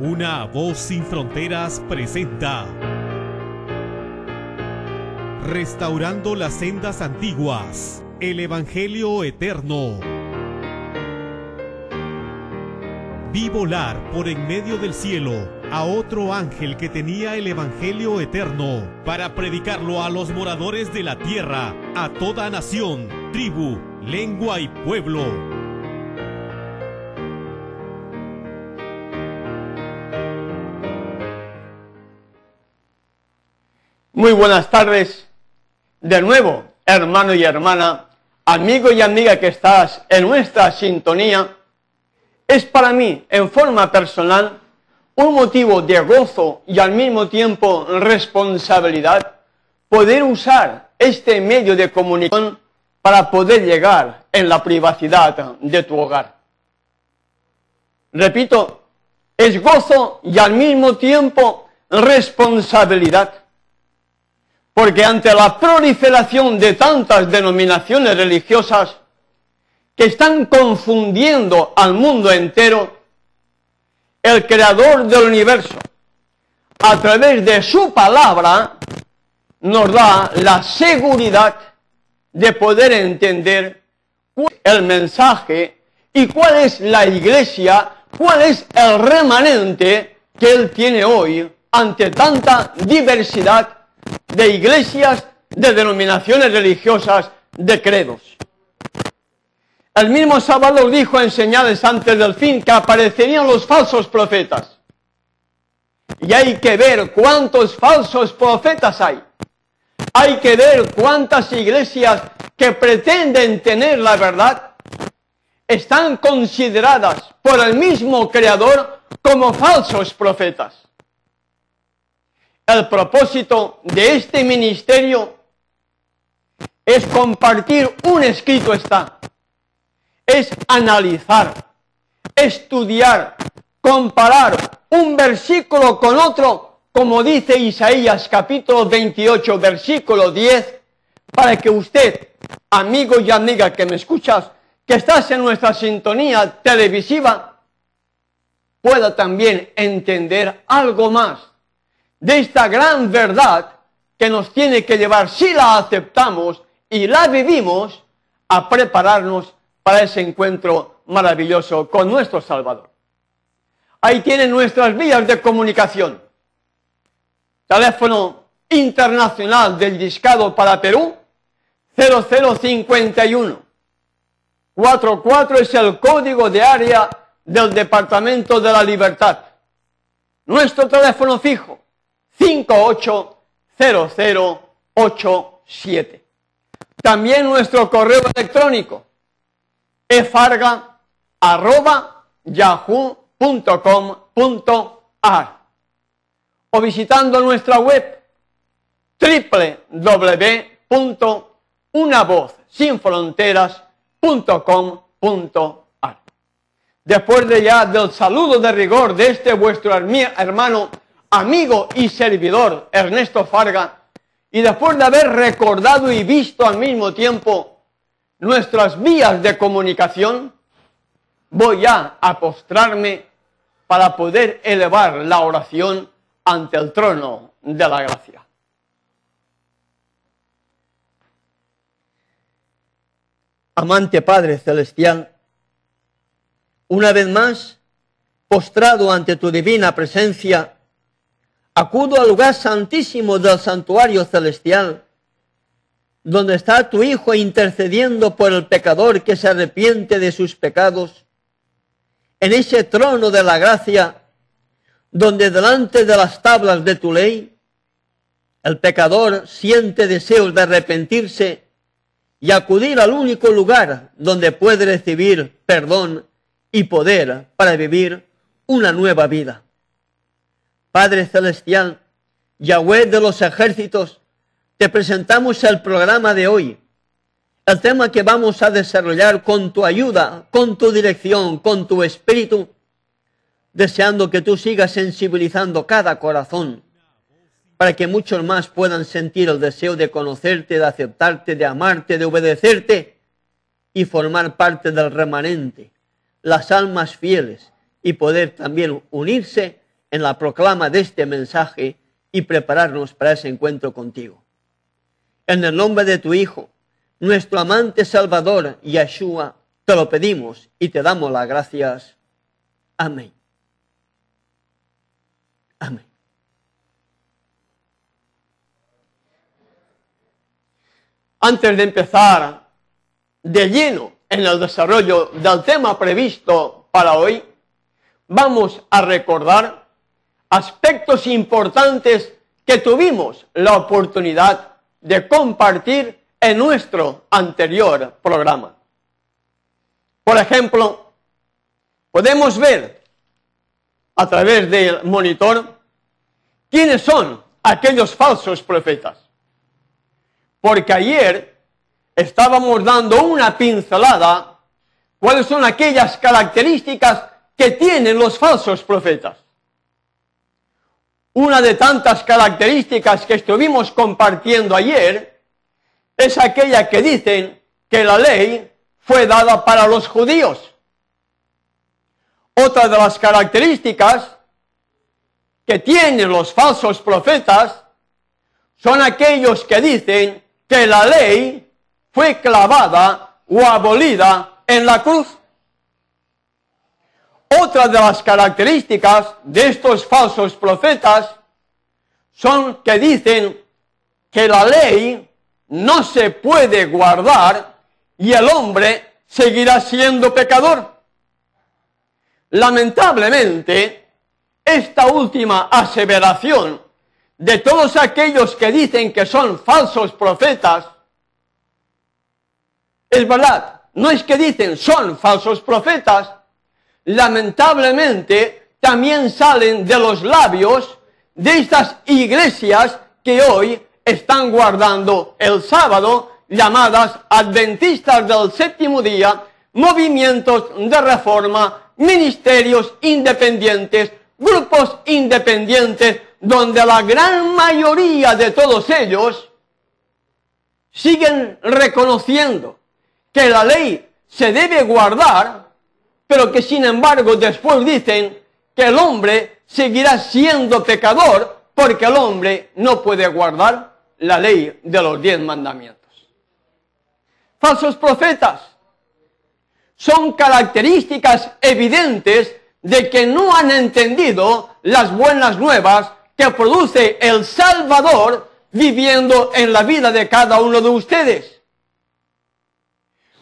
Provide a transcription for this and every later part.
Una voz sin fronteras presenta Restaurando las sendas antiguas, el Evangelio eterno. Vi volar por en medio del cielo a otro ángel que tenía el Evangelio eterno para predicarlo a los moradores de la tierra, a toda nación, tribu, lengua y pueblo. Muy buenas tardes, de nuevo, hermano y hermana, amigo y amiga que estás en nuestra sintonía. Es para mí, en forma personal, un motivo de gozo y al mismo tiempo responsabilidad poder usar este medio de comunicación para poder llegar en la privacidad de tu hogar. Repito, es gozo y al mismo tiempo responsabilidad. Porque ante la proliferación de tantas denominaciones religiosas que están confundiendo al mundo entero, el Creador del universo, a través de su palabra, nos da la seguridad de poder entender cuál es el mensaje y cuál es la iglesia, cuál es el remanente que Él tiene hoy ante tanta diversidad de iglesias, de denominaciones religiosas, de credos. El mismo Salvador dijo en señales antes del fin que aparecerían los falsos profetas. Y hay que ver cuántos falsos profetas hay. Hay que ver cuántas iglesias que pretenden tener la verdad están consideradas por el mismo Creador como falsos profetas. El propósito de este ministerio es compartir un escrito es analizar, estudiar, comparar un versículo con otro, como dice Isaías capítulo 28, versículo 10, para que usted, amigo y amiga que me escuchas, que estás en nuestra sintonía televisiva, pueda también entender algo más de esta gran verdad que nos tiene que llevar, si la aceptamos y la vivimos, a prepararnos para ese encuentro maravilloso con nuestro Salvador. Ahí tienen nuestras vías de comunicación. Teléfono internacional del Discado para Perú, 0051. 44 es el código de área del Departamento de la Libertad. Nuestro teléfono fijo, 580087. También nuestro correo electrónico, efarga@yahoo.com.ar, o visitando nuestra web www.unavozsinfronteras.com.ar. Después del saludo de rigor de este vuestro hermano, amigo y servidor Ernesto Farga, y después de haber recordado y visto al mismo tiempo nuestras vías de comunicación, voy ya a postrarme para poder elevar la oración ante el trono de la gracia. Amante Padre Celestial, una vez más, postrado ante tu divina presencia, acudo al lugar santísimo del santuario celestial, donde está tu Hijo intercediendo por el pecador que se arrepiente de sus pecados, en ese trono de la gracia, donde delante de las tablas de tu ley, el pecador siente deseos de arrepentirse y acudir al único lugar donde puede recibir perdón y poder para vivir una nueva vida. Padre Celestial, Yahweh de los ejércitos, te presentamos el programa de hoy, el tema que vamos a desarrollar con tu ayuda, con tu dirección, con tu espíritu, deseando que tú sigas sensibilizando cada corazón, para que muchos más puedan sentir el deseo de conocerte, de aceptarte, de amarte, de obedecerte y formar parte del remanente, las almas fieles, y poder también unirse en la proclama de este mensaje y prepararnos para ese encuentro contigo. En el nombre de tu Hijo, nuestro amante Salvador, Yeshua, te lo pedimos y te damos las gracias. Amén. Amén. Antes de empezar de lleno en el desarrollo del tema previsto para hoy, vamos a recordar aspectos importantes que tuvimos la oportunidad de compartir en nuestro anterior programa. Por ejemplo, podemos ver a través del monitor quiénes son aquellos falsos profetas. Porque ayer estábamos dando una pincelada cuáles son aquellas características que tienen los falsos profetas. Una de tantas características que estuvimos compartiendo ayer es aquella que dicen que la ley fue dada para los judíos. Otra de las características que tienen los falsos profetas son aquellos que dicen que la ley fue clavada o abolida en la cruz. Otra de las características de estos falsos profetas son que dicen que la ley no se puede guardar y el hombre seguirá siendo pecador. Lamentablemente, esta última aseveración de todos aquellos que dicen que son falsos profetas, es verdad, no es que dicen son falsos profetas, lamentablemente también salen de los labios de estas iglesias que hoy están guardando el sábado, llamadas adventistas del séptimo día, movimientos de reforma, ministerios independientes, grupos independientes, donde la gran mayoría de todos ellos siguen reconociendo que la ley se debe guardar, pero que sin embargo después dicen que el hombre seguirá siendo pecador porque el hombre no puede guardar la ley de los 10 mandamientos. Falsos profetas son características evidentes de que no han entendido las buenas nuevas que produce el Salvador viviendo en la vida de cada uno de ustedes.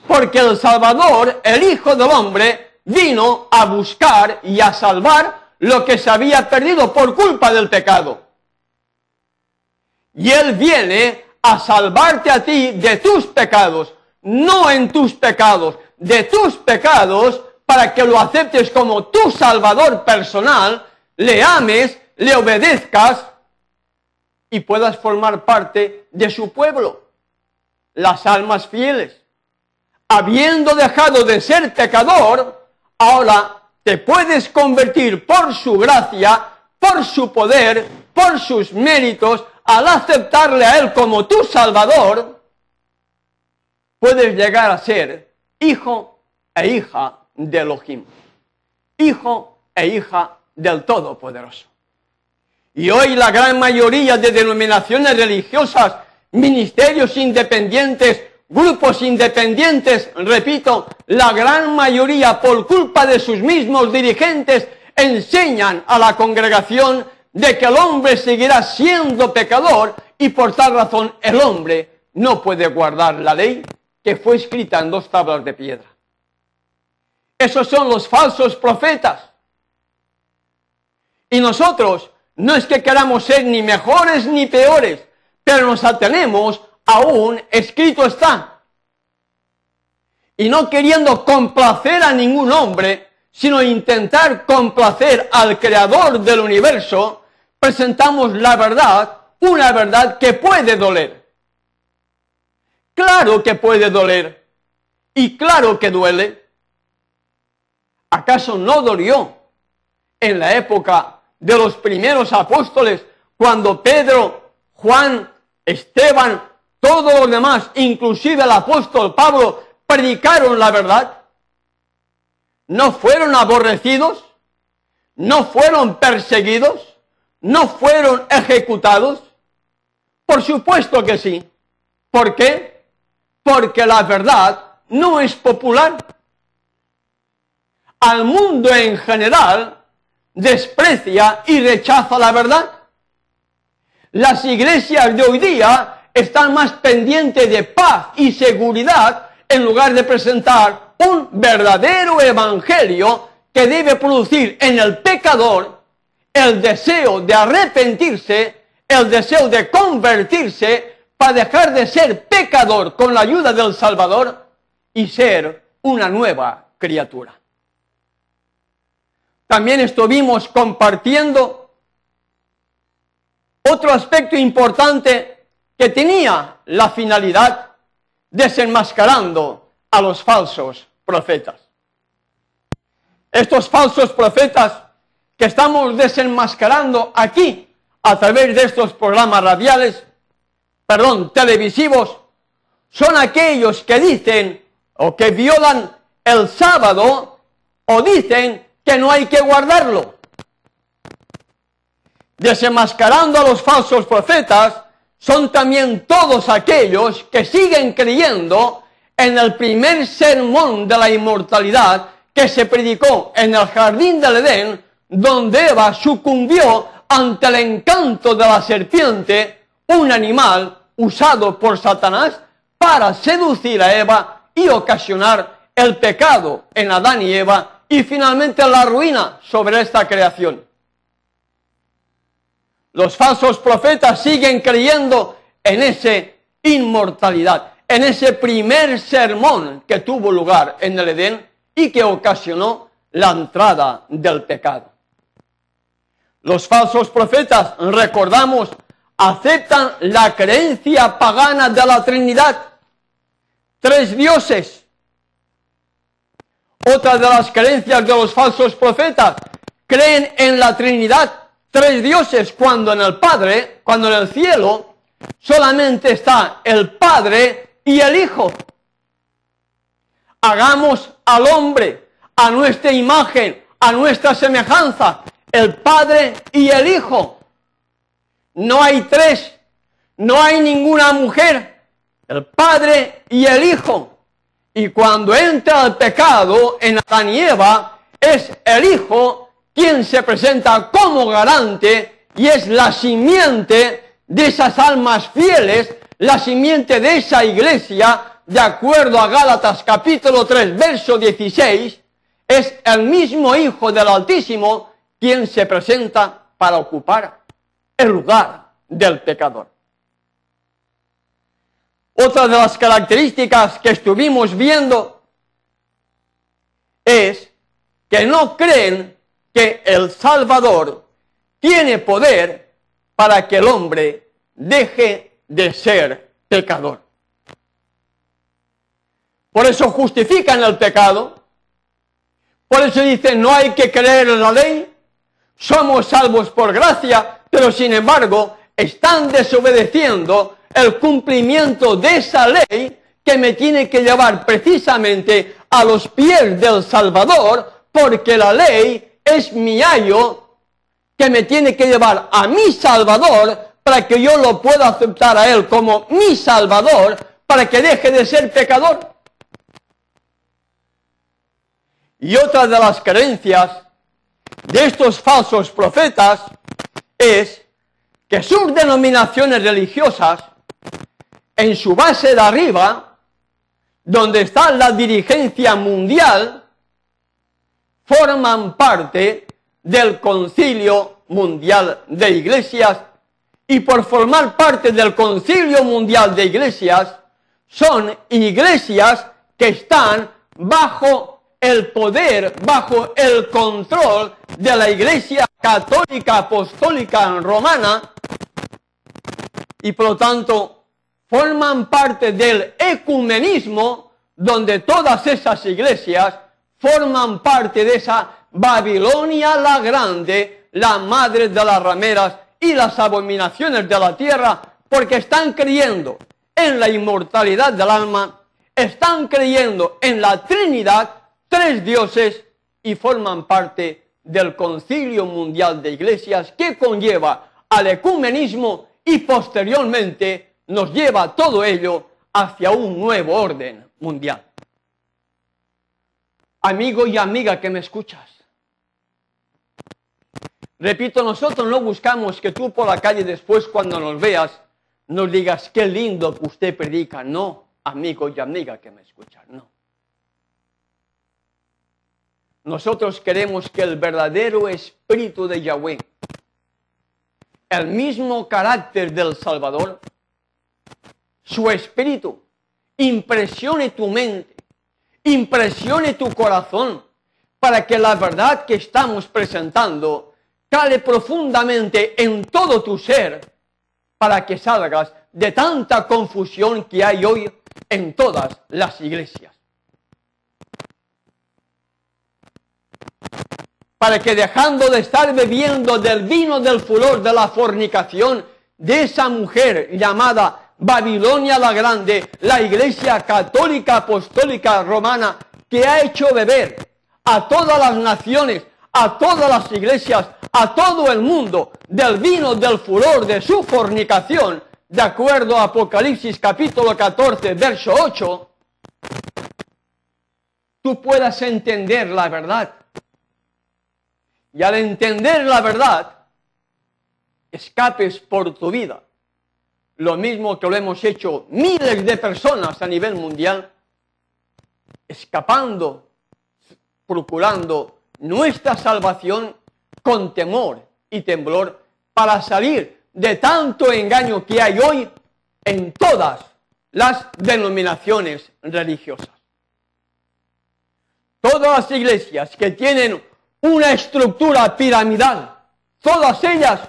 Porque el Salvador, el Hijo del Hombre, vino a buscar y a salvar lo que se había perdido por culpa del pecado. Y Él viene a salvarte a ti de tus pecados, no en tus pecados, de tus pecados, para que lo aceptes como tu Salvador personal, le ames, le obedezcas y puedas formar parte de su pueblo, las almas fieles. Habiendo dejado de ser pecador, ahora te puedes convertir por su gracia, por su poder, por sus méritos, al aceptarle a Él como tu Salvador, puedes llegar a ser hijo e hija de Elohim, hijo e hija del Todopoderoso. Y hoy la gran mayoría de denominaciones religiosas, ministerios independientes, grupos independientes, repito, la gran mayoría por culpa de sus mismos dirigentes enseñan a la congregación de que el hombre seguirá siendo pecador y por tal razón el hombre no puede guardar la ley que fue escrita en 2 tablas de piedra. Esos son los falsos profetas. Y nosotros no es que queramos ser ni mejores ni peores, pero nos atenemos a un escrito está. Y no queriendo complacer a ningún hombre, sino intentar complacer al Creador del universo, presentamos la verdad, una verdad que puede doler. Claro que puede doler. Y claro que duele. ¿Acaso no dolió en la época de los primeros apóstoles, cuando Pedro, Juan, Esteban, todos los demás, inclusive el apóstol Pablo, predicaron la verdad? ¿No fueron aborrecidos? ¿No fueron perseguidos? ¿No fueron ejecutados? Por supuesto que sí. ¿Por qué? Porque la verdad no es popular. Al mundo en general desprecia y rechaza la verdad. Las iglesias de hoy día están más pendientes de paz y seguridad en lugar de presentar un verdadero evangelio que debe producir en el pecador el deseo de arrepentirse, el deseo de convertirse para dejar de ser pecador con la ayuda del Salvador y ser una nueva criatura. También estuvimos compartiendo otro aspecto importante que tenía la finalidad desenmascarando a los falsos profetas. Estos falsos profetas que estamos desenmascarando aquí a través de estos programas televisivos, son aquellos que dicen o que violan el sábado o dicen que no hay que guardarlo. Desenmascarando a los falsos profetas son también todos aquellos que siguen creyendo en el primer sermón de la inmortalidad que se predicó en el jardín del Edén, donde Eva sucumbió ante el encanto de la serpiente, un animal usado por Satanás para seducir a Eva y ocasionar el pecado en Adán y Eva y finalmente la ruina sobre esta creación. Los falsos profetas siguen creyendo en esa inmortalidad, en ese primer sermón que tuvo lugar en el Edén y que ocasionó la entrada del pecado. Los falsos profetas, recordamos, aceptan la creencia pagana de la Trinidad, 3 dioses. Otra de las creencias de los falsos profetas, creen en la Trinidad, 3 dioses, cuando en el cielo solamente está el Padre y el Hijo. Hagamos al hombre a nuestra imagen, a nuestra semejanza, el Padre y el Hijo. No hay 3, no hay ninguna mujer, el Padre y el Hijo. Y cuando entra el pecado en Adán y Eva, es el Hijo quien se presenta como garante y es la simiente de esas almas fieles, la simiente de esa iglesia, de acuerdo a Gálatas capítulo 3, verso 16, es el mismo Hijo del Altísimo quien se presenta para ocupar el lugar del pecador. Otra de las características que estuvimos viendo es que no creen que el Salvador tiene poder para que el hombre deje de ser pecador. Por eso justifican el pecado, por eso dicen no hay que creer en la ley, somos salvos por gracia, pero sin embargo están desobedeciendo el cumplimiento de esa ley que me tiene que llevar precisamente a los pies del Salvador, porque la ley es mi ayo que me tiene que llevar a mi Salvador para que yo lo pueda aceptar a Él como mi Salvador, para que deje de ser pecador. Y otra de las creencias de estos falsos profetas es que sus denominaciones religiosas, en su base de arriba, donde está la dirigencia mundial, forman parte del Concilio Mundial de Iglesias, y por formar parte del Concilio Mundial de Iglesias, son iglesias que están bajo el poder, bajo el control de la Iglesia Católica Apostólica Romana, y por lo tanto forman parte del ecumenismo, donde todas esas iglesias forman parte de esa Babilonia la Grande, la madre de las rameras y las abominaciones de la tierra, porque están creyendo en la inmortalidad del alma, están creyendo en la Trinidad, 3 dioses, y forman parte del Concilio Mundial de Iglesias, que conlleva al ecumenismo y posteriormente nos lleva todo ello hacia un nuevo orden mundial. Amigo y amiga que me escuchas, repito, nosotros no buscamos que tú por la calle después cuando nos veas nos digas qué lindo que usted predica. No, amigo y amiga que me escuchas, no. Nosotros queremos que el verdadero espíritu de Yahweh, el mismo carácter del Salvador, su espíritu, impresione tu mente, impresione tu corazón, para que la verdad que estamos presentando cale profundamente en todo tu ser, para que salgas de tanta confusión que hay hoy en todas las iglesias. Para que dejando de estar bebiendo del vino del furor de la fornicación de esa mujer llamada Babilonia la Grande, la Iglesia Católica Apostólica Romana, que ha hecho beber a todas las naciones, a todas las iglesias, a todo el mundo, del vino del furor de su fornicación, de acuerdo a Apocalipsis capítulo 14, verso 8, tú puedas entender la verdad. Y al entender la verdad, escapes por tu vida. Lo mismo que lo hemos hecho miles de personas a nivel mundial, escapando, procurando nuestra salvación con temor y temblor para salir de tanto engaño que hay hoy en todas las denominaciones religiosas. Todas las iglesias que tienen una estructura piramidal, todas ellas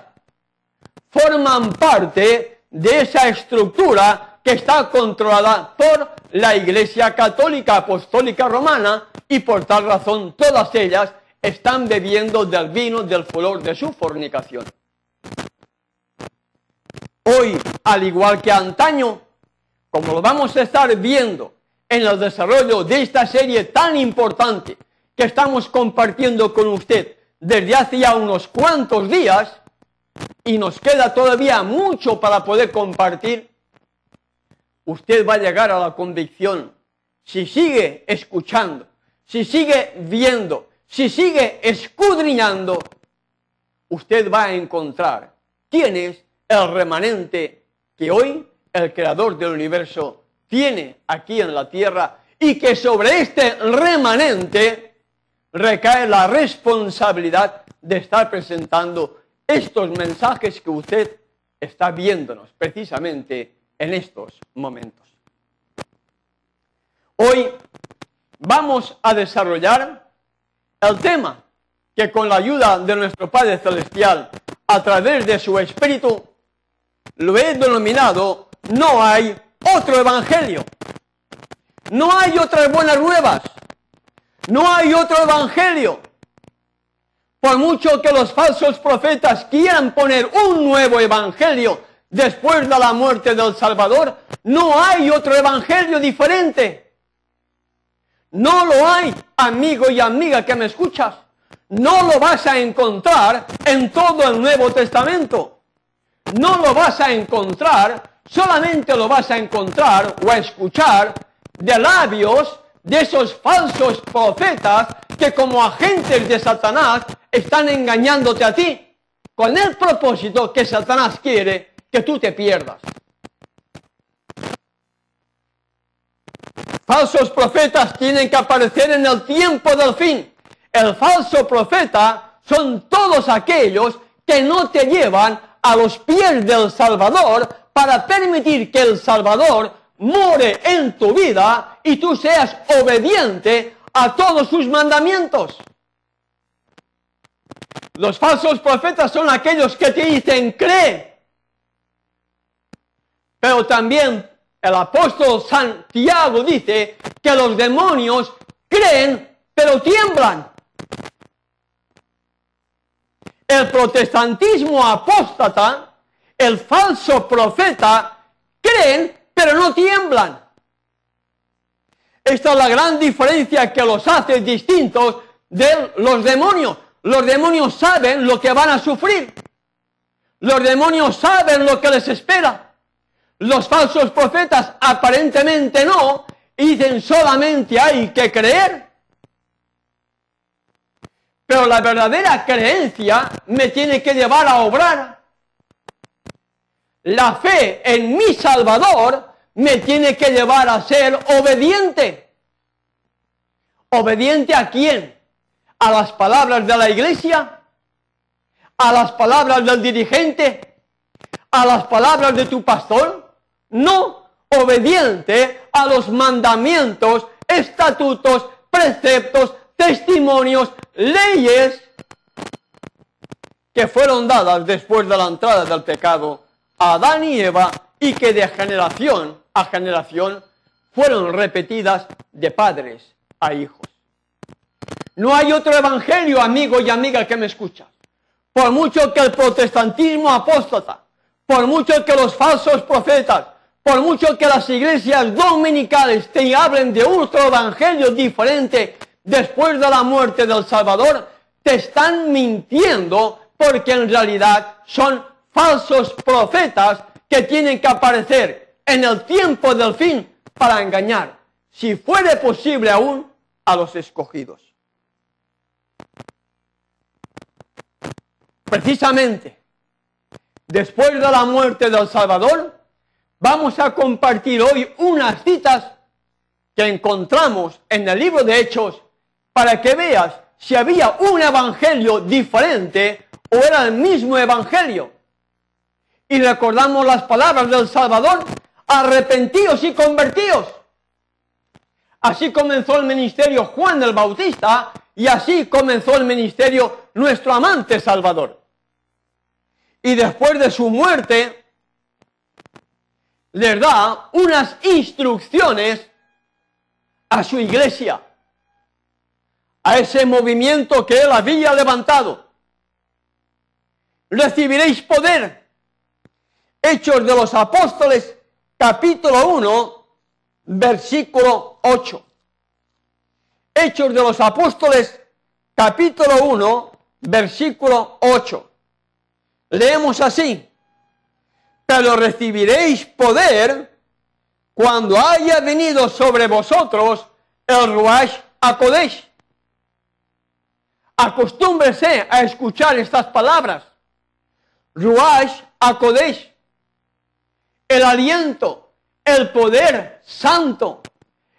forman parte de esa estructura que está controlada por la Iglesia Católica Apostólica Romana, y por tal razón todas ellas están bebiendo del vino del furor de su fornicación. Hoy, al igual que antaño, como lo vamos a estar viendo en el desarrollo de esta serie tan importante que estamos compartiendo con usted desde hace ya unos cuantos días, y nos queda todavía mucho para poder compartir, usted va a llegar a la convicción, si sigue escuchando, si sigue viendo, si sigue escudriñando, usted va a encontrar quién es el remanente que hoy el Creador del universo tiene aquí en la tierra, y que sobre este remanente recae la responsabilidad de estar presentando estos mensajes que usted está viéndonos precisamente en estos momentos. Hoy vamos a desarrollar el tema que, con la ayuda de nuestro Padre Celestial, a través de su Espíritu, lo he denominado "No hay otro evangelio". No hay otras buenas nuevas. No hay otro evangelio. Por mucho que los falsos profetas quieran poner un nuevo evangelio después de la muerte del Salvador, no hay otro evangelio diferente. No lo hay, amigo y amiga que me escuchas. No lo vas a encontrar en todo el Nuevo Testamento. No lo vas a encontrar, solamente lo vas a encontrar o a escuchar de labios de esos falsos profetas que, como agentes de Satanás, están engañándote a ti, con el propósito que Satanás quiere que tú te pierdas. Falsos profetas tienen que aparecer en el tiempo del fin. El falso profeta son todos aquellos que no te llevan a los pies del Salvador para permitir que el Salvador more en tu vida y tú seas obediente a todos sus mandamientos. Los falsos profetas son aquellos que te dicen cree. Pero también el apóstol Santiago dice que los demonios creen pero tiemblan. El protestantismo apóstata, el falso profeta, creen pero no tiemblan. Esta es la gran diferencia que los hace distintos de los demonios. los demonios saben lo que van a sufrir. Los demonios saben lo que les espera. Los falsos profetas aparentemente no, y dicen solamente hay que creer. Pero la verdadera creencia me tiene que llevar a obrar. La fe en mi Salvador me tiene que llevar a ser obediente. ¿Obediente a quién? ¿A las palabras de la iglesia? ¿A las palabras del dirigente? ¿A las palabras de tu pastor? No, obediente a los mandamientos, estatutos, preceptos, testimonios, leyes que fueron dadas después de la entrada del pecado a Adán y Eva y que de generación a generación fueron repetidas de padres a hijos. No hay otro evangelio, amigo y amiga que me escuchas. Por mucho que el protestantismo apóstata, por mucho que los falsos profetas, por mucho que las iglesias dominicales te hablen de otro evangelio diferente después de la muerte del Salvador, te están mintiendo porque en realidad son falsos profetas que tienen que aparecer en el tiempo del fin para engañar, si fuere posible aún, a los escogidos. Precisamente, después de la muerte del Salvador, vamos a compartir hoy unas citas que encontramos en el libro de Hechos para que veas si había un evangelio diferente o era el mismo evangelio. Y recordamos las palabras del Salvador: arrepentíos y convertíos. Así comenzó el ministerio Juan el Bautista y así comenzó el ministerio nuestro amante Salvador. Y después de su muerte, les da unas instrucciones a su iglesia, a ese movimiento que él había levantado. Recibiréis poder. Hechos de los Apóstoles, capítulo 1, versículo 8. Hechos de los Apóstoles, capítulo 1, versículo 8. Leemos así: pero recibiréis poder cuando haya venido sobre vosotros el Ruach HaKodesh. Acostúmbrese a escuchar estas palabras. Ruach HaKodesh. El aliento, el poder santo,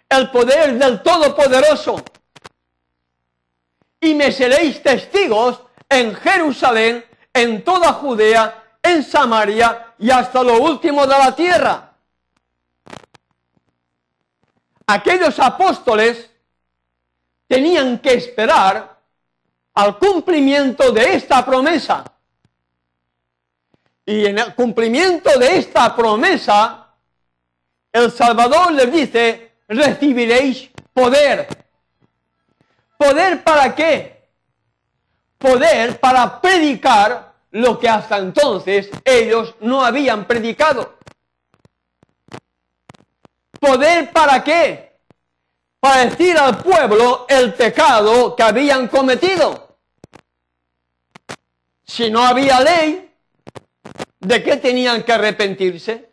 el poder del Todopoderoso. Y me seréis testigos en Jerusalén, en toda Judea, en Samaria y hasta lo último de la tierra. Aquellos apóstoles tenían que esperar al cumplimiento de esta promesa. Y en el cumplimiento de esta promesa, el Salvador les dice: recibiréis poder. ¿Poder para qué? Poder para predicar lo que hasta entonces ellos no habían predicado. ¿Poder para qué? Para decir al pueblo el pecado que habían cometido. Si no había ley, ¿de qué tenían que arrepentirse?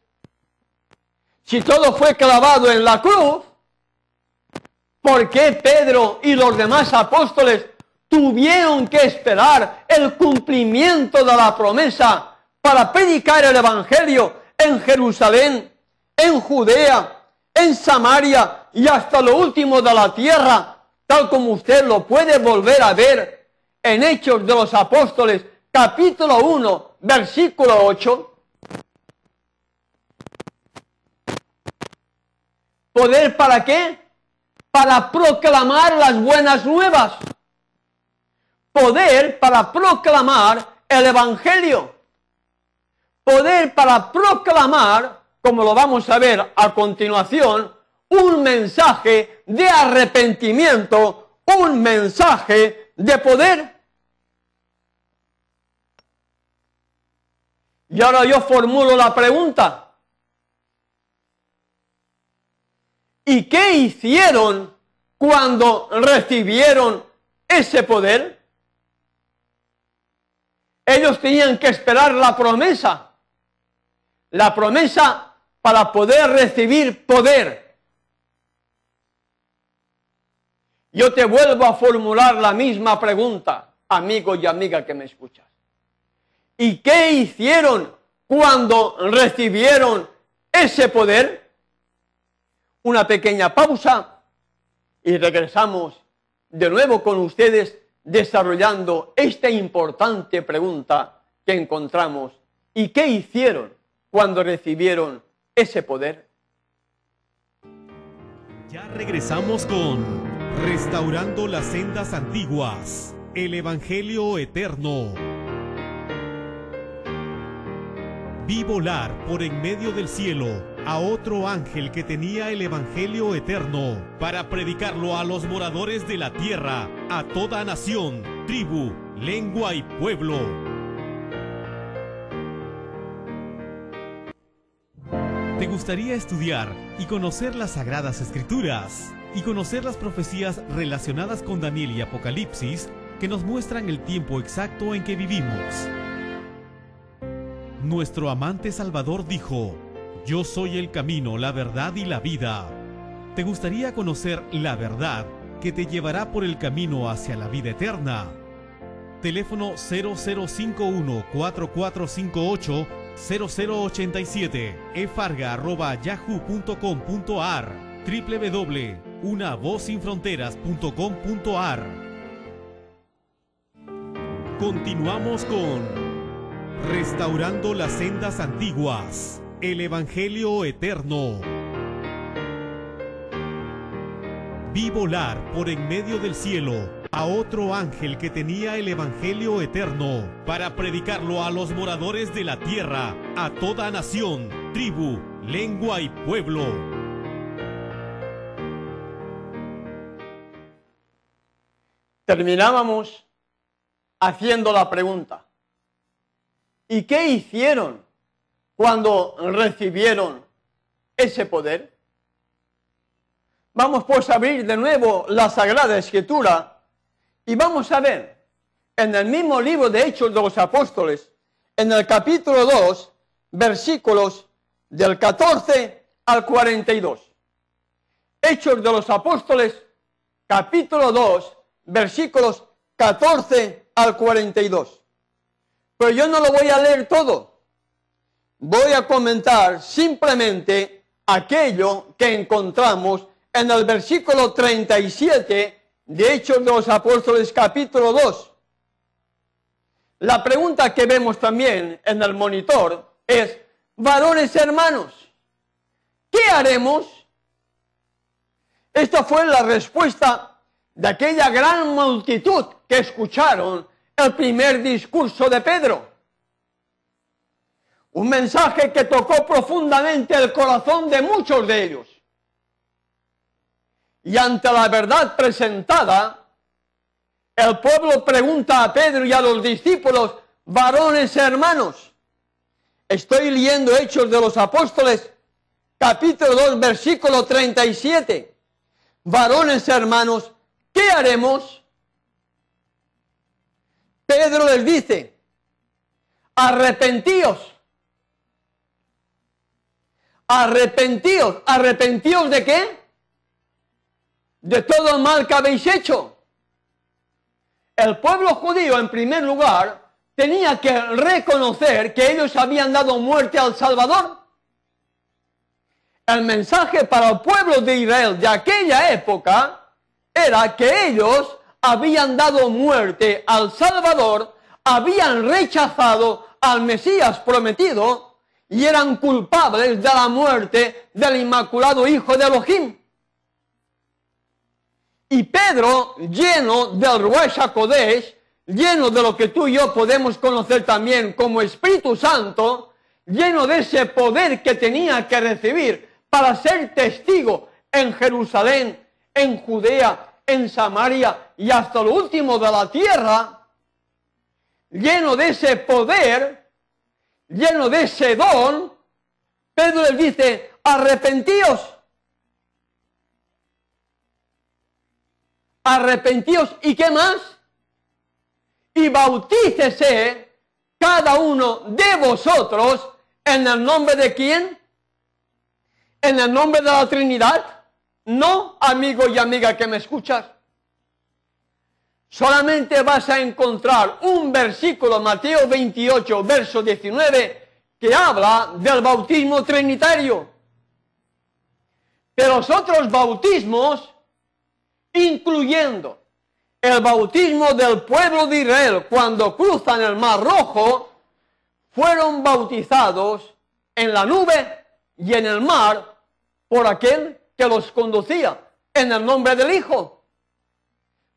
Si todo fue clavado en la cruz, ¿por qué Pedro y los demás apóstoles tuvieron que esperar el cumplimiento de la promesa para predicar el evangelio en Jerusalén, en Judea, en Samaria y hasta lo último de la tierra, tal como usted lo puede volver a ver en Hechos de los Apóstoles, capítulo 1, versículo 8? ¿Poder para qué? Para proclamar las buenas nuevas. Poder para proclamar el evangelio. Poder para proclamar, como lo vamos a ver a continuación, un mensaje de arrepentimiento, un mensaje de poder. Y ahora yo formulo la pregunta: ¿y qué hicieron cuando recibieron ese poder? ellos tenían que esperar la promesa para poder recibir poder. Yo te vuelvo a formular la misma pregunta, amigo y amiga que me escuchas. ¿Y qué hicieron cuando recibieron ese poder? Una pequeña pausa y regresamos de nuevo con ustedes desarrollando esta importante pregunta que encontramos. ¿Y qué hicieron cuando recibieron ese poder? Ya regresamos con Restaurando las Sendas Antiguas, el Evangelio Eterno. Vi volar por en medio del cielo a otro ángel que tenía el Evangelio Eterno para predicarlo a los moradores de la tierra, a toda nación, tribu, lengua y pueblo. ¿Te gustaría estudiar y conocer las Sagradas Escrituras y conocer las profecías relacionadas con Daniel y Apocalipsis que nos muestran el tiempo exacto en que vivimos? Nuestro amante Salvador dijo: yo soy el camino, la verdad y la vida. ¿Te gustaría conocer la verdad que te llevará por el camino hacia la vida eterna? Teléfono 0051-4458-0087, efarga@yahoo.com.ar, www.unavozsinfronteras.com.ar. Continuamos con Restaurando las Sendas Antiguas, el Evangelio Eterno. Vi volar por en medio del cielo a otro ángel que tenía el Evangelio Eterno para predicarlo a los moradores de la tierra, a toda nación, tribu, lengua y pueblo. Terminábamos haciendo la pregunta: ¿y qué hicieron cuando recibieron ese poder? Vamos pues a abrir de nuevo la Sagrada Escritura y vamos a ver en el mismo libro de Hechos de los Apóstoles, en el capítulo 2, versículos del 14 al 42. Hechos de los Apóstoles, capítulo 2, versículos 14 al 42. Pero yo no lo voy a leer todo. Voy a comentar simplemente aquello que encontramos en el versículo 37 de Hechos de los Apóstoles, capítulo 2. La pregunta que vemos también en el monitor es: varones hermanos, ¿qué haremos? Esta fue la respuesta de aquella gran multitud que escucharon el primer discurso de Pedro. Un mensaje que tocó profundamente el corazón de muchos de ellos. Y ante la verdad presentada, el pueblo pregunta a Pedro y a los discípulos: varones hermanos. Estoy leyendo Hechos de los Apóstoles, capítulo 2, versículo 37. Varones hermanos, ¿qué haremos? Pedro les dice: arrepentíos. Arrepentíos. ¿Arrepentíos de qué? De todo el mal que habéis hecho. El pueblo judío, en primer lugar, tenía que reconocer que ellos habían dado muerte al Salvador. El mensaje para el pueblo de Israel de aquella época era que ellos habían dado muerte al Salvador, habían rechazado al Mesías prometido y eran culpables de la muerte del Inmaculado Hijo de Elohim. Y Pedro, lleno del Ruach HaKodesh, lleno de lo que tú y yo podemos conocer también como Espíritu Santo, lleno de ese poder que tenía que recibir para ser testigo en Jerusalén, en Judea, en Samaria y hasta lo último de la tierra, lleno de ese poder, lleno de ese don, Pedro les dice: arrepentíos. Arrepentíos, ¿y qué más? Y bautícese cada uno de vosotros, ¿en el nombre de quién? ¿En el nombre de la Trinidad? No, amigo y amiga que me escuchas. Solamente vas a encontrar un versículo, Mateo 28, verso 19, que habla del bautismo trinitario. Pero los otros bautismos, incluyendo el bautismo del pueblo de Israel cuando cruzan el Mar Rojo, fueron bautizados en la nube y en el mar por aquel que los conducía, en el nombre del Hijo.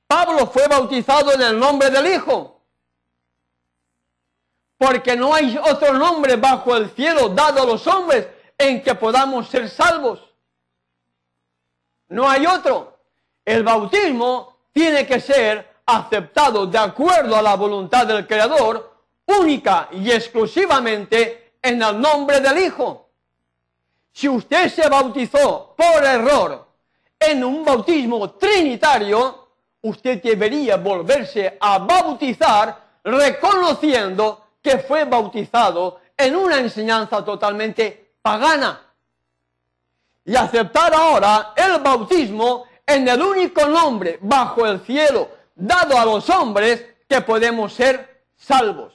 Pablo fue bautizado en el nombre del Hijo, porque no hay otro nombre bajo el cielo dado a los hombres en que podamos ser salvos. No hay otro. El bautismo tiene que ser aceptado de acuerdo a la voluntad del Creador, única y exclusivamente en el nombre del Hijo. Si usted se bautizó por error en un bautismo trinitario, usted debería volverse a bautizar reconociendo que fue bautizado en una enseñanza totalmente pagana. Y aceptar ahora el bautismo en el único nombre bajo el cielo dado a los hombres que podemos ser salvos.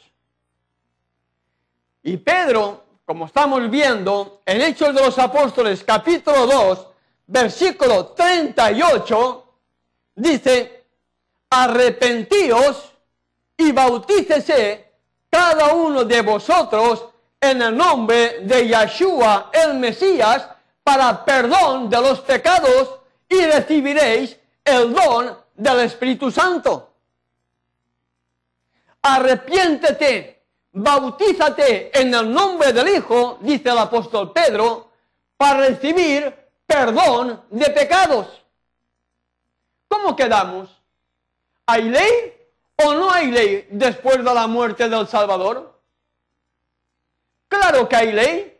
Y Pedro, como estamos viendo en Hechos de los Apóstoles capítulo 2, versículo 38, dice: arrepentíos y bautícese cada uno de vosotros en el nombre de Yeshua el Mesías para perdón de los pecados y recibiréis el don del Espíritu Santo. Arrepiéntete, bautízate en el nombre del Hijo, dice el apóstol Pedro, para recibir perdón de pecados. ¿Cómo quedamos? ¿Hay ley o no hay ley después de la muerte del Salvador? Claro que hay ley.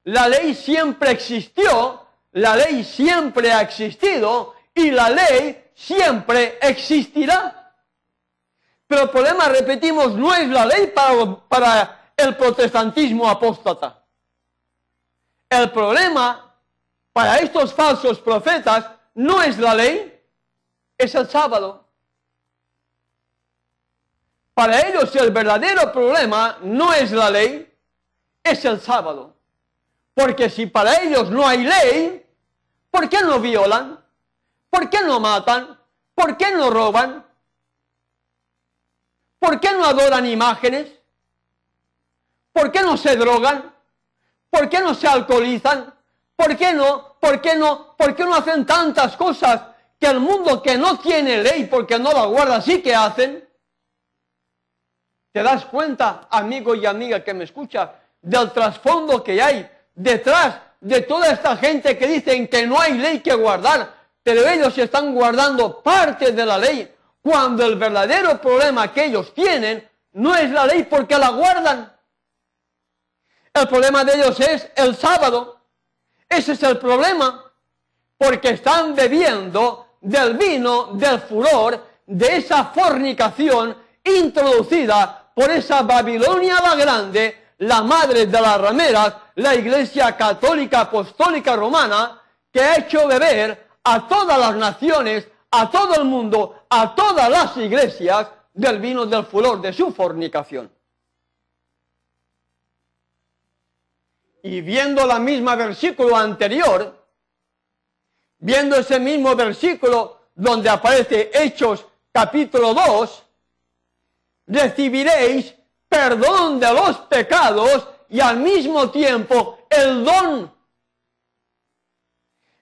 La ley siempre existió, la ley siempre ha existido y la ley siempre existirá. Pero el problema, repetimos, no es la ley para el protestantismo apóstata. El problema para estos falsos profetas no es la ley, es el sábado. Para ellos el verdadero problema no es la ley, es el sábado. Porque si para ellos no hay ley, ¿por qué no violan? ¿Por qué no matan? ¿Por qué no roban? ¿Por qué no adoran imágenes? ¿Por qué no se drogan? ¿Por qué no se alcoholizan? ¿Por qué no hacen tantas cosas que el mundo que no tiene ley porque no la guarda sí que hacen? ¿Te das cuenta, amigo y amiga que me escucha, del trasfondo que hay detrás de toda esta gente que dicen que no hay ley que guardar, pero ellos están guardando parte de la ley, cuando el verdadero problema que ellos tienen no es la ley porque la guardan? El problema de ellos es el sábado. Ese es el problema, porque están bebiendo del vino, del furor, de esa fornicación introducida por esa Babilonia la Grande, la madre de las rameras, la Iglesia Católica Apostólica Romana, que ha hecho beber a todas las naciones, a todo el mundo, a todas las iglesias, del vino del furor de su fornicación. Y viendo la misma versículo anterior, viendo ese mismo versículo donde aparece Hechos capítulo 2, recibiréis perdón de los pecados y al mismo tiempo el don.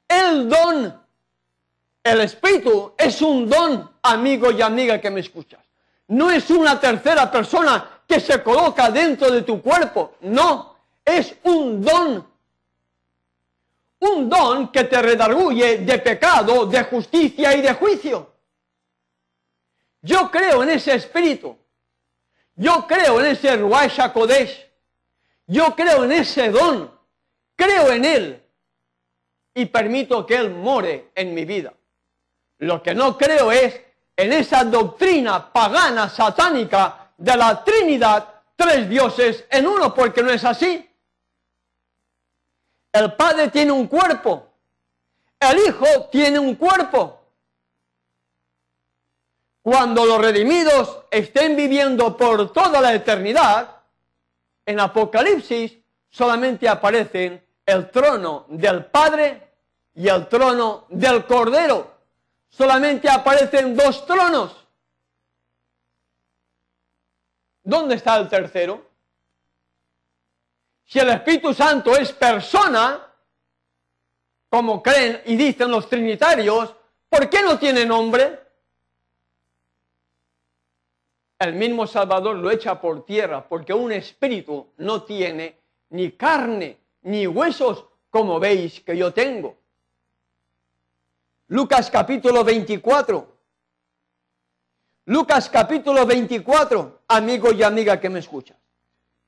El don. El Espíritu es un don, amigo y amiga que me escuchas. No es una tercera persona que se coloca dentro de tu cuerpo. No, es un don. Un don que te redarguye de pecado, de justicia y de juicio. Yo creo en ese Espíritu. Yo creo en ese Ruach HaKodesh. Yo creo en ese don. Creo en Él. Y permito que Él more en mi vida. Lo que no creo es en esa doctrina pagana, satánica, de la Trinidad tres dioses en uno, porque no es así. El Padre tiene un cuerpo, el Hijo tiene un cuerpo. Cuando los redimidos estén viviendo por toda la eternidad, en Apocalipsis solamente aparecen el trono del Padre y el trono del Cordero. Solamente aparecen dos tronos. ¿Dónde está el tercero? Si el Espíritu Santo es persona, como creen y dicen los trinitarios, ¿por qué no tiene nombre? El mismo Salvador lo echa por tierra, porque un espíritu no tiene ni carne ni huesos, como veis que yo tengo. Lucas capítulo 24. Lucas capítulo 24, amigo y amiga que me escuchas.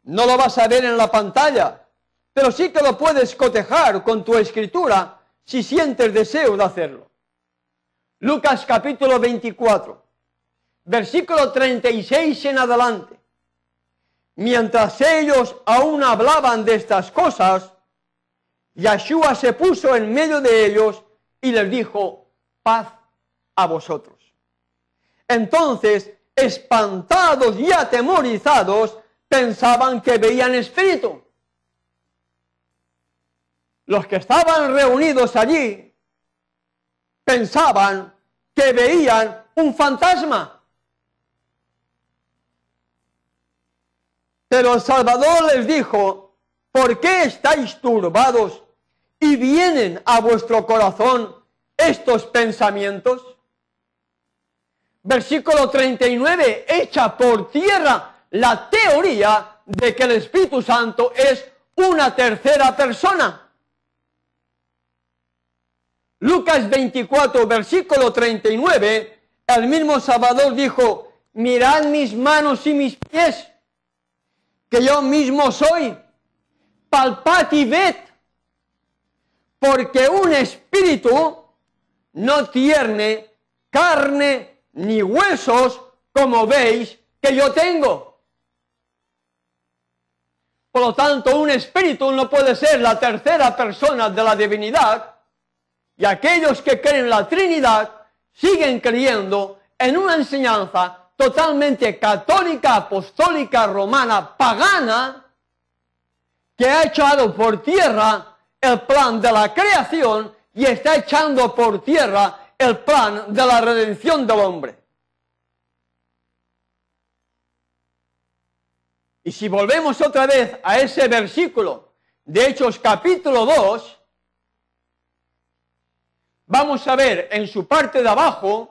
No lo vas a ver en la pantalla, pero sí que lo puedes cotejar con tu escritura si sientes deseo de hacerlo. Lucas capítulo 24. Versículo 36 en adelante. Mientras ellos aún hablaban de estas cosas, Yeshua se puso en medio de ellos y les dijo: paz a vosotros. Entonces, espantados y atemorizados, pensaban que veían espíritu. Los que estaban reunidos allí pensaban que veían un fantasma. Pero el Salvador les dijo: ¿por qué estáis turbados y vienen a vuestro corazón estos pensamientos? Versículo 39 echa por tierra la teoría de que el Espíritu Santo es una tercera persona. Lucas 24, versículo 39, el mismo Salvador dijo: mirad mis manos y mis pies, que yo mismo soy, palpad y ved, porque un espíritu no tiene carne ni huesos, como veis que yo tengo. Por lo tanto, un espíritu no puede ser la tercera persona de la divinidad, y aquellos que creen en la Trinidad siguen creyendo en una enseñanza totalmente católica, apostólica, romana, pagana, que ha echado por tierra el plan de la creación y está echando por tierra el plan de la redención del hombre. Y si volvemos otra vez a ese versículo de Hechos capítulo 2, vamos a ver en su parte de abajo,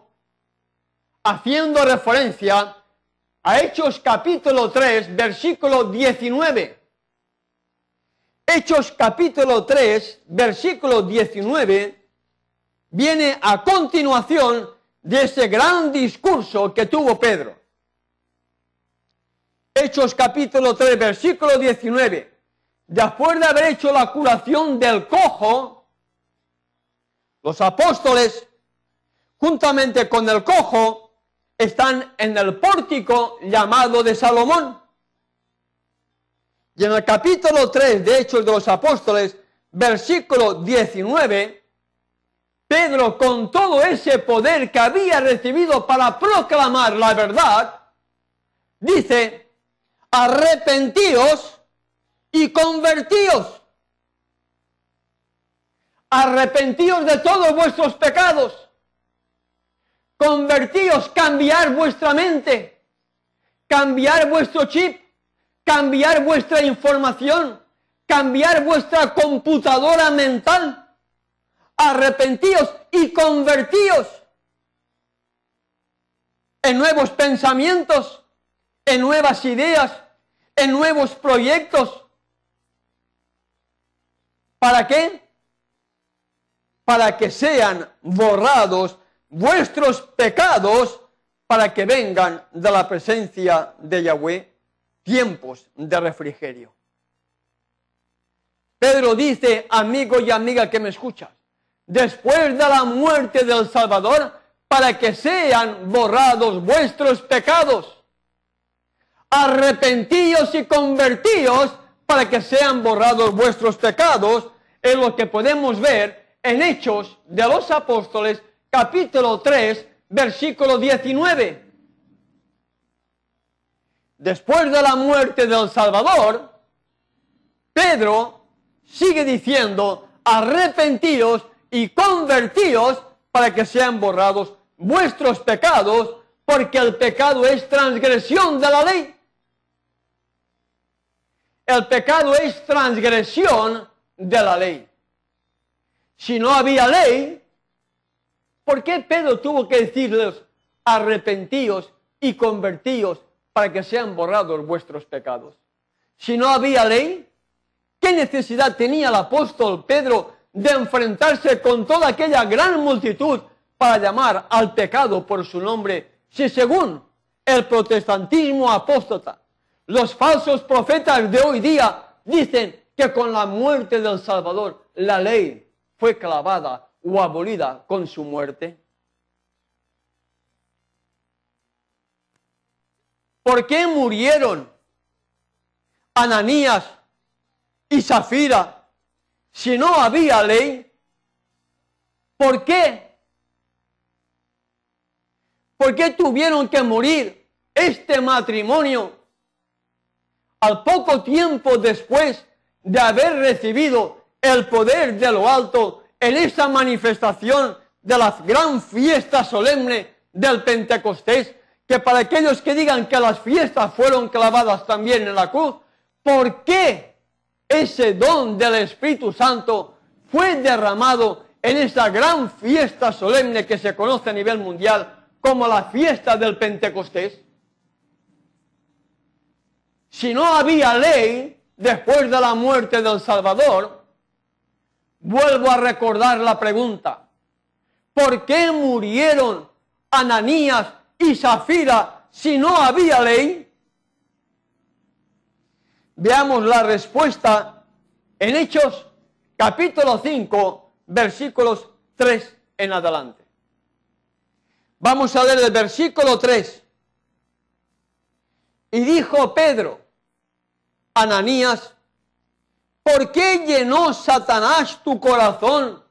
haciendo referencia a Hechos capítulo 3, versículo 19. Hechos capítulo 3, versículo 19, viene a continuación de ese gran discurso que tuvo Pedro. Hechos capítulo 3, versículo 19. Después de haber hecho la curación del cojo, los apóstoles, juntamente con el cojo, están en el pórtico llamado de Salomón. Y en el capítulo 3 de Hechos de los Apóstoles, versículo 19, Pedro, con todo ese poder que había recibido para proclamar la verdad, dice: arrepentíos y convertíos. Arrepentíos de todos vuestros pecados. Convertíos, cambiar vuestra mente, cambiar vuestro chip, cambiar vuestra información, cambiar vuestra computadora mental. Arrepentíos y convertíos en nuevos pensamientos, en nuevas ideas, en nuevos proyectos. ¿Para qué? Para que sean borrados vuestros pecados, para que vengan de la presencia de Yahweh tiempos de refrigerio. Pedro dice, amigo y amiga que me escuchas, después de la muerte del Salvador, para que sean borrados vuestros pecados. arrepentíos y convertíos para que sean borrados vuestros pecados, es lo que podemos ver en Hechos de los Apóstoles, capítulo 3, versículo 19. Después de la muerte del Salvador, Pedro sigue diciendo, arrepentíos y convertíos para que sean borrados vuestros pecados, porque el pecado es transgresión de la ley. El pecado es transgresión de la ley. Si no había ley, ¿por qué Pedro tuvo que decirles arrepentíos y convertíos para que sean borrados vuestros pecados? Si no había ley, ¿qué necesidad tenía el apóstol Pedro de enfrentarse con toda aquella gran multitud para llamar al pecado por su nombre? Si según el protestantismo apóstata, los falsos profetas de hoy día dicen que con la muerte del Salvador la ley fue clavada o abolida con su muerte. ¿Por qué murieron Ananías y Zafira si no había ley? ¿Por qué? ¿Por qué tuvieron que morir este matrimonio al poco tiempo después de haber recibido el poder de lo alto en esa manifestación de la gran fiesta solemne del Pentecostés? Que para aquellos que digan que las fiestas fueron clavadas también en la cruz, ¿por qué ese don del Espíritu Santo fue derramado en esa gran fiesta solemne que se conoce a nivel mundial como la fiesta del Pentecostés? Si no había ley después de la muerte del Salvador, vuelvo a recordar la pregunta: ¿por qué murieron Ananías y Zafira si no había ley? Veamos la respuesta en Hechos capítulo 5, versículos 3 en adelante. Vamos a leer el versículo 3. Y dijo Pedro: Ananías, ¿por qué llenó Satanás tu corazón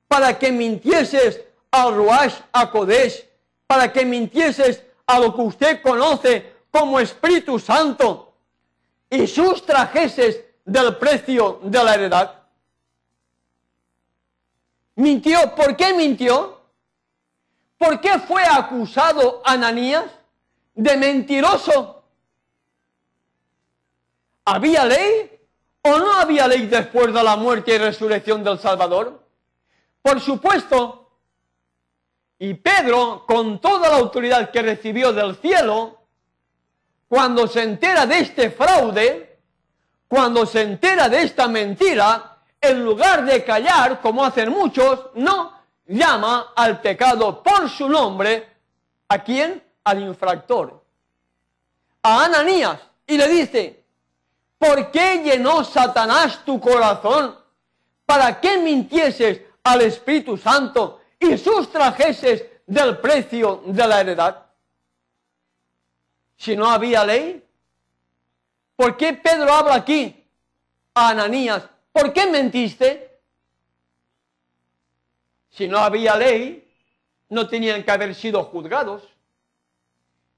para que mintieses al Ruach HaKodesh, para que mintieses a lo que usted conoce como Espíritu Santo y sustrajeses del precio de la heredad? ¿Mintió? ¿Por qué mintió? ¿Por qué fue acusado Ananías de mentiroso? ¿Había ley o no había ley después de la muerte y resurrección del Salvador? Por supuesto. Y Pedro, con toda la autoridad que recibió del cielo, cuando se entera de este fraude, cuando se entera de esta mentira, en lugar de callar, como hacen muchos, no, llama al pecado por su nombre. ¿A quién? Al infractor, a Ananías, y le dice: ¿por qué llenó Satanás tu corazón? ¿Para qué mintieses al Espíritu Santo y sustrajeses del precio de la heredad? Si no había ley, ¿por qué Pedro habla aquí a Ananías? ¿Por qué mentiste? Si no había ley, no tenían que haber sido juzgados.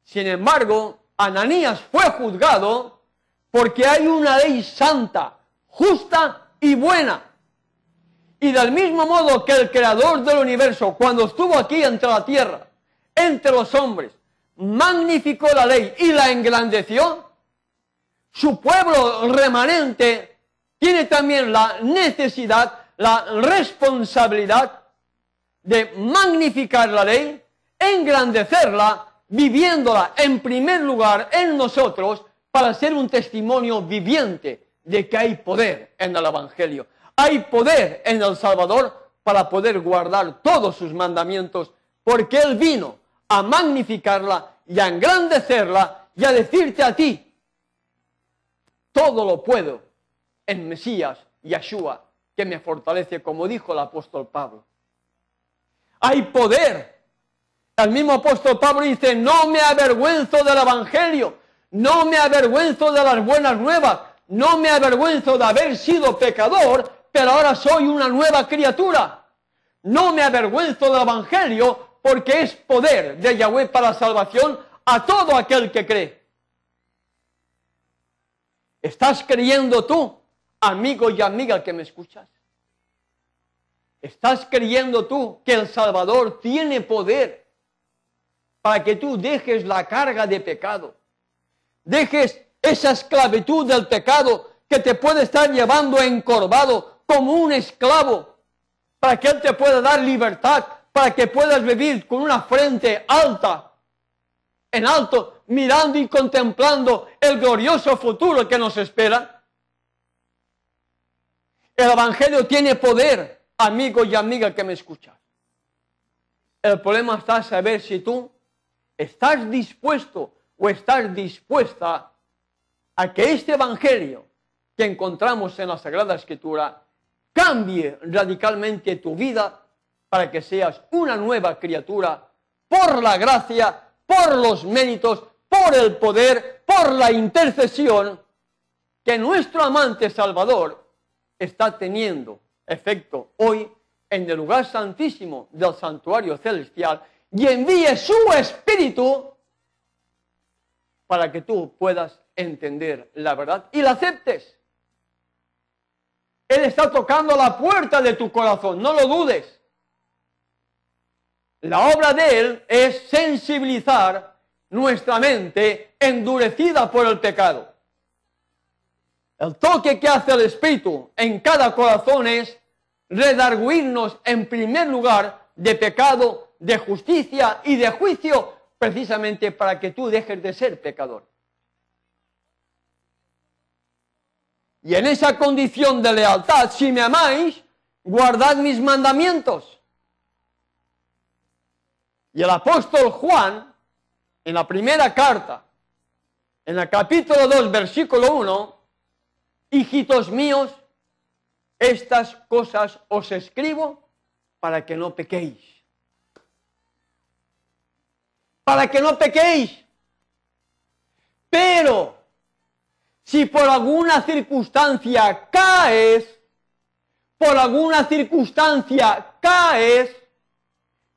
Sin embargo, Ananías fue juzgado porque hay una ley santa, justa y buena. Y del mismo modo que el creador del universo, cuando estuvo aquí entre la tierra, entre los hombres, magnificó la ley y la engrandeció, su pueblo remanente tiene también la necesidad, la responsabilidad de magnificar la ley, engrandecerla, viviéndola en primer lugar en nosotros, para ser un testimonio viviente de que hay poder en el Evangelio. Hay poder en el Salvador para poder guardar todos sus mandamientos, porque Él vino a magnificarla y a engrandecerla y a decirte a ti: todo lo puedo en Mesías, Yeshua, que me fortalece, como dijo el apóstol Pablo. Hay poder. El mismo apóstol Pablo dice: no me avergüenzo del Evangelio, no me avergüenzo de las buenas nuevas, no me avergüenzo de haber sido pecador, pero ahora soy una nueva criatura. No me avergüenzo del Evangelio porque es poder de Yahweh para salvación a todo aquel que cree. ¿Estás creyendo tú, amigo y amiga que me escuchas? ¿Estás creyendo tú que el Salvador tiene poder para que tú dejes la carga de pecado? Dejes esa esclavitud del pecado que te puede estar llevando encorvado como un esclavo, para que Él te pueda dar libertad, para que puedas vivir con una frente alta, en alto, mirando y contemplando el glorioso futuro que nos espera. El Evangelio tiene poder, amigo y amiga que me escuchas. El problema está en saber si tú estás dispuesto o estás dispuesta a que este Evangelio que encontramos en la Sagrada Escritura cambie radicalmente tu vida para que seas una nueva criatura por la gracia, por los méritos, por el poder, por la intercesión que nuestro amante Salvador está teniendo efecto hoy en el lugar santísimo del santuario celestial y envíe su Espíritu para que tú puedas entender la verdad y la aceptes. Él está tocando la puerta de tu corazón, no lo dudes. La obra de Él es sensibilizar nuestra mente endurecida por el pecado. El toque que hace el Espíritu en cada corazón es redarguirnos en primer lugar de pecado, de justicia y de juicio, precisamente para que tú dejes de ser pecador. Y en esa condición de lealtad, si me amáis, guardad mis mandamientos. Y el apóstol Juan, en la primera carta, en el capítulo 2, versículo 1, hijitos míos, estas cosas os escribo para que no pequéis. Para que no pequéis. Pero si por alguna circunstancia caes,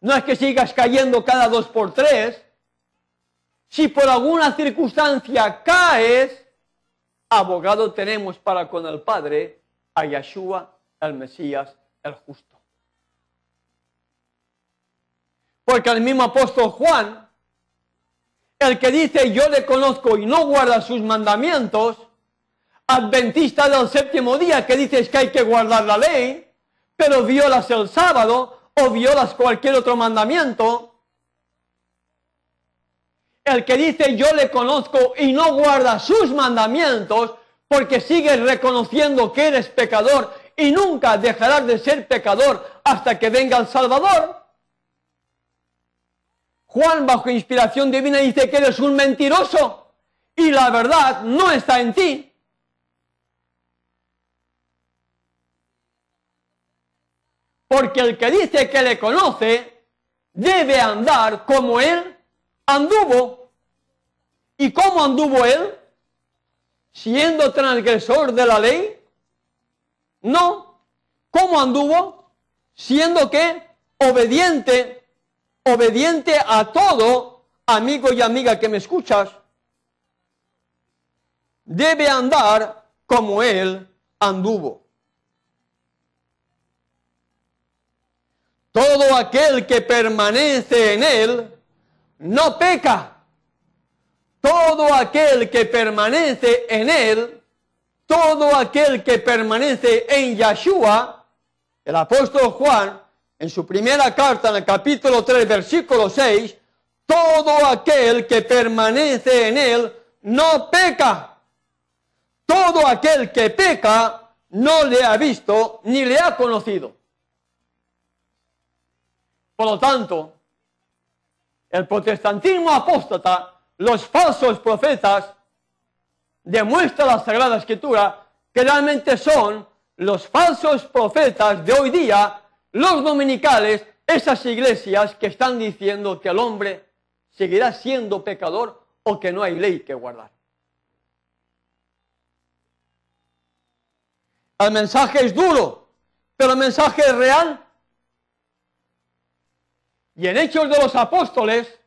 no es que sigas cayendo cada 2 por 3, si por alguna circunstancia caes, abogado tenemos para con el Padre, a Yeshua, el Mesías, el justo. Porque el mismo apóstol Juan, el que dice yo le conozco y no guarda sus mandamientos, adventista del séptimo día que dices que hay que guardar la ley, pero violas el sábado o violas cualquier otro mandamiento. El que dice yo le conozco y no guarda sus mandamientos porque sigues reconociendo que eres pecador y nunca dejarás de ser pecador hasta que venga el Salvador. Juan, bajo inspiración divina, dice que eres un mentiroso y la verdad no está en ti. Porque el que dice que le conoce debe andar como él anduvo. ¿Y cómo anduvo él? ¿Siendo transgresor de la ley? No. ¿Cómo anduvo? ¿Siendo qué? Obediente a todo, amigo y amiga que me escuchas, debe andar como él anduvo. Todo aquel que permanece en él no peca. Todo aquel que permanece en él, todo aquel que permanece en Yeshua, el apóstol Juan, en su primera carta, en el capítulo 3, versículo 6, todo aquel que permanece en él no peca. Todo aquel que peca no le ha visto ni le ha conocido. Por lo tanto, el protestantismo apóstata, los falsos profetas, demuestra la Sagrada Escritura que realmente son los falsos profetas de hoy día, los dominicales, esas iglesias que están diciendo que el hombre seguirá siendo pecador o que no hay ley que guardar. El mensaje es duro, pero el mensaje es real. Y en Hechos de los Apóstoles,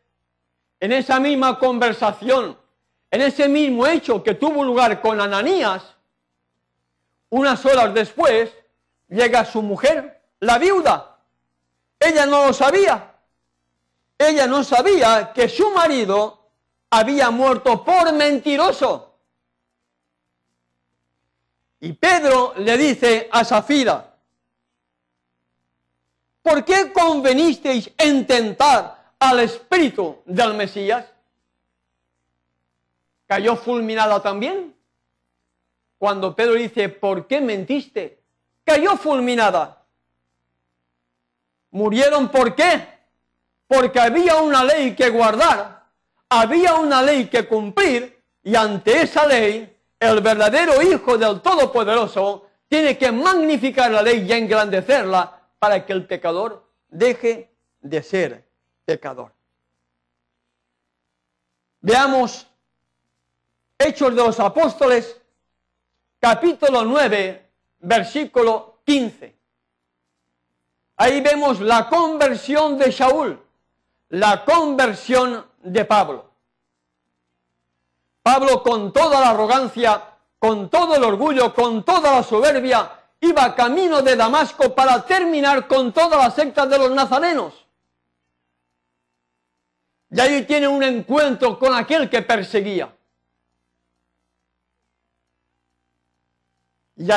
en esa misma conversación, en ese mismo hecho que tuvo lugar con Ananías, unas horas después llega su mujer, la viuda. Ella no lo sabía. Ella no sabía que su marido había muerto por mentiroso. Y Pedro le dice a Safira, ¿por qué convenisteis en tentar al espíritu del Mesías? ¿Cayó fulminada también? Cuando Pedro dice, ¿por qué mentiste? Cayó fulminada. ¿Murieron por qué? Porque había una ley que guardar, había una ley que cumplir, y ante esa ley, el verdadero Hijo del Todopoderoso tiene que magnificar la ley y engrandecerla para que el pecador deje de ser pecador. Veamos Hechos de los Apóstoles, capítulo 9, versículo 15. Ahí vemos la conversión de Saúl, la conversión de Pablo. Pablo, con toda la arrogancia, con todo el orgullo, con toda la soberbia, iba camino de Damasco para terminar con toda la secta de los nazarenos. Y ahí tiene un encuentro con aquel que perseguía.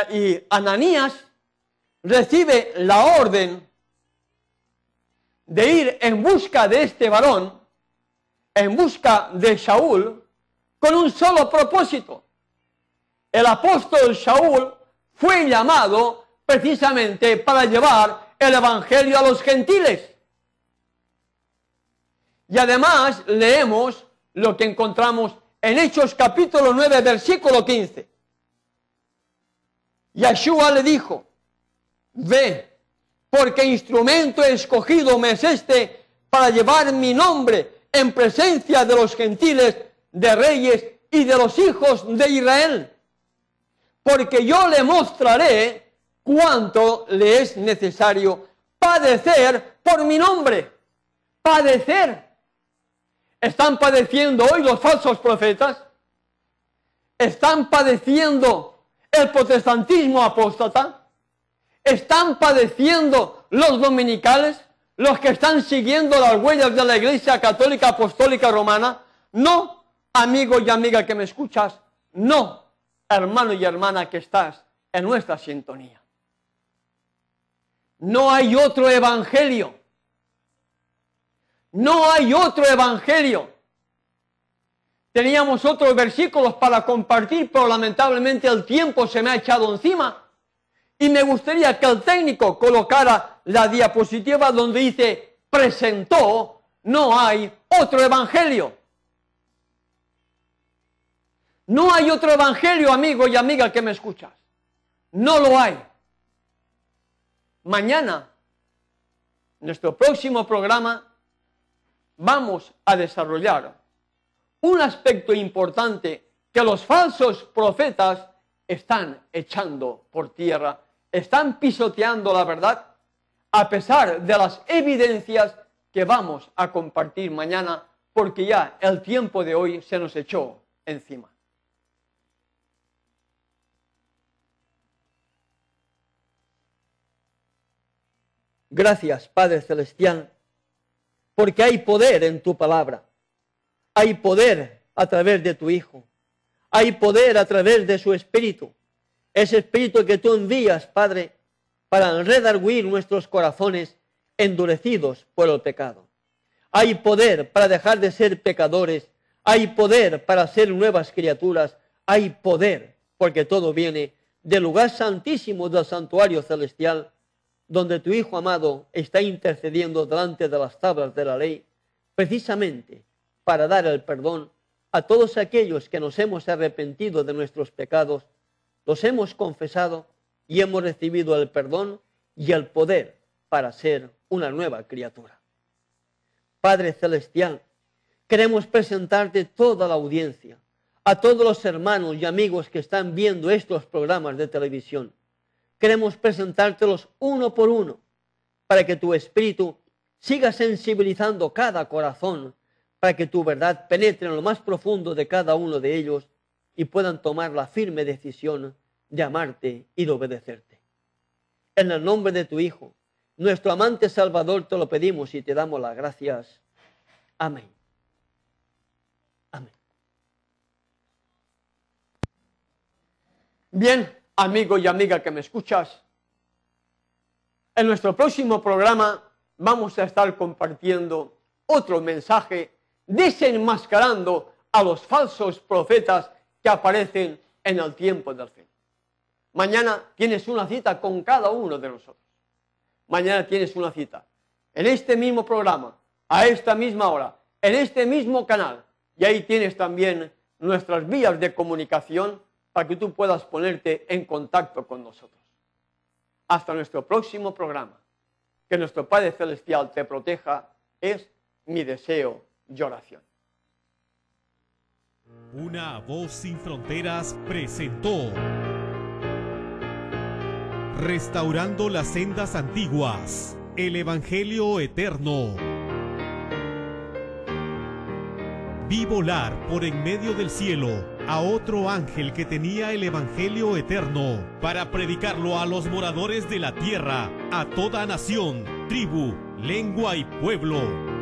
Y Ananías recibe la orden de ir en busca de este varón, en busca de Saúl, con un solo propósito. El apóstol Saúl fue llamado precisamente para llevar el evangelio a los gentiles. Y además leemos lo que encontramos en Hechos capítulo 9, versículo 15. Yeshua le dijo, ve, porque instrumento escogido me es este para llevar mi nombre en presencia de los gentiles, de reyes y de los hijos de Israel. Porque yo le mostraré cuánto le es necesario padecer por mi nombre. Padecer. ¿Están padeciendo hoy los falsos profetas? ¿Están padeciendo el protestantismo apóstata? ¿Están padeciendo los dominicales, los que están siguiendo las huellas de la Iglesia Católica Apostólica Romana? No, amigo y amiga que me escuchas, no, hermano y hermana que estás en nuestra sintonía. No hay otro evangelio. No hay otro evangelio. Teníamos otros versículos para compartir, pero lamentablemente el tiempo se me ha echado encima. Y me gustaría que el técnico colocara la diapositiva donde dice, presentó, no hay otro evangelio. No hay otro evangelio, amigo y amiga que me escuchas. No lo hay. Mañana, nuestro próximo programa, vamos a desarrollar un aspecto importante que los falsos profetas están echando por tierra, están pisoteando la verdad, a pesar de las evidencias que vamos a compartir mañana, porque ya el tiempo de hoy se nos echó encima. Gracias, Padre Celestial, porque hay poder en tu palabra. Hay poder a través de tu Hijo. Hay poder a través de su Espíritu. Ese Espíritu que tú envías, Padre, para redarguir nuestros corazones endurecidos por el pecado. Hay poder para dejar de ser pecadores. Hay poder para ser nuevas criaturas. Hay poder, porque todo viene del lugar santísimo del santuario celestial, donde tu Hijo amado está intercediendo delante de las tablas de la ley, precisamente para dar el perdón a todos aquellos que nos hemos arrepentido de nuestros pecados, los hemos confesado y hemos recibido el perdón y el poder para ser una nueva criatura. Padre Celestial, queremos presentarte toda la audiencia, a todos los hermanos y amigos que están viendo estos programas de televisión. queremos presentártelos uno por uno, para que tu Espíritu siga sensibilizando cada corazón, para que tu verdad penetre en lo más profundo de cada uno de ellos y puedan tomar la firme decisión de amarte y de obedecerte. En el nombre de tu Hijo, nuestro amante Salvador, te lo pedimos y te damos las gracias. Amén. Amén. Bien, amigo y amiga que me escuchas, en nuestro próximo programa vamos a estar compartiendo otro mensaje desenmascarando a los falsos profetas que aparecen en el tiempo del fin. Mañana tienes una cita con cada uno de nosotros. Mañana tienes una cita en este mismo programa, a esta misma hora, en este mismo canal. Y ahí tienes también nuestras vías de comunicación para que tú puedas ponerte en contacto con nosotros. Hasta nuestro próximo programa. Que nuestro Padre Celestial te proteja es mi deseo y oración. Una voz sin fronteras presentó Restaurando las sendas antiguas, el Evangelio eterno. Vi volar por en medio del cielo a otro ángel que tenía el Evangelio eterno para predicarlo a los moradores de la tierra, a toda nación, tribu, lengua y pueblo.